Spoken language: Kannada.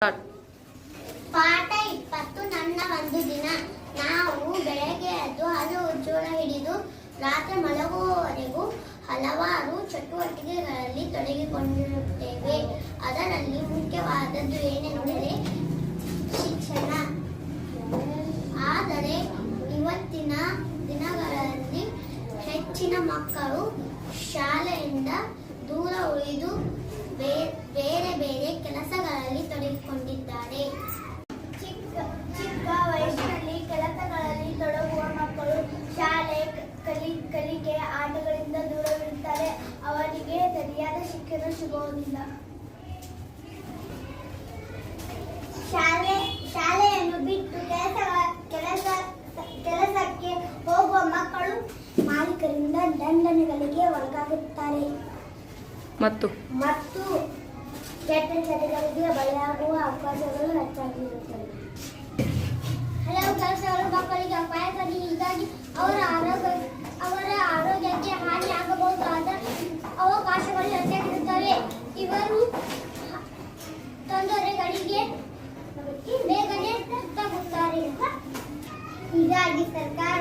ಪಾಠ 20. ನನ್ನ ಒಂದು ದಿನ. ನಾವು ಬೆಳಗ್ಗೆ ಎದ್ದು ಹಲ್ಲು ಉಜ್ಜೋಳ ಹಿಡಿದು ರಾತ್ರಿ ಮಲಗುವವರೆಗೂ ಹಲವಾರು ಚಟುವಟಿಕೆಗಳಲ್ಲಿ ತೊಡಗಿಕೊಂಡಿರುತ್ತೇವೆ. ಅದರಲ್ಲಿ ಮುಖ್ಯವಾದದ್ದು ಏನೆಂದರೆ ಶಿಕ್ಷಣ. ಆದರೆ ಇವತ್ತಿನ ದಿನಗಳಲ್ಲಿ ಹೆಚ್ಚಿನ ಮಕ್ಕಳು ಶಾಲೆಯಿಂದ ದೂರ ಉಳಿದು ಬೇರೆ ಬೇರೆ ಕೆಲಸಗಳಲ್ಲಿ ತೊಡಗಿಕೊಂಡಿದ್ದಾರೆ. ಚಿಕ್ಕ ವಯಸ್ಸಿನಲ್ಲಿ ಕೆಲಸಗಳಲ್ಲಿ ತೊಡಗುವ ಮಕ್ಕಳು ಶಾಲೆ ಕಲಿಕೆ ಆಟಗಳಿಂದ ದೂರವಿರುತ್ತಾರೆ. ಅವರಿಗೆ ಸರಿಯಾದ ಶಿಕ್ಷಣ ಸಿಗುವುದಿಲ್ಲ. ಶಾಲೆಯನ್ನು ಬಿಟ್ಟು ಕೆಲಸಕ್ಕೆ ಹೋಗುವ ಮಕ್ಕಳು ಮಾಲೀಕರಿಂದ ದಂಡನೆಗಳಿಗೆ ಒಳಗಾಗುತ್ತಾರೆ ಮತ್ತು ಕೆಟ್ಟ ಚಟಗಳಿಗೆ ಬಲಿಯಾಗುವ ಅವಕಾಶಗಳು ಹೆಚ್ಚಾಗಿರುತ್ತವೆ. ಹಲವು ಕೆಲಸಗಳು ಮಕ್ಕಳಿಗೆ ಅಪಾಯಕಾರಿ. ಹೀಗಾಗಿ ಅವರ ಆರೋಗ್ಯಕ್ಕೆ ಹಾನಿಯಾಗಬಹುದಾದ ಅವಕಾಶಗಳು ಹೆಚ್ಚಾಗಿರುತ್ತವೆ. ಇವರು ತೊಂದರೆಗಳಿಗೆ ಬೇಗನೆ ತುತ್ತಾಗುತ್ತಾರೆ. ಹೀಗಾಗಿ ಸರ್ಕಾರ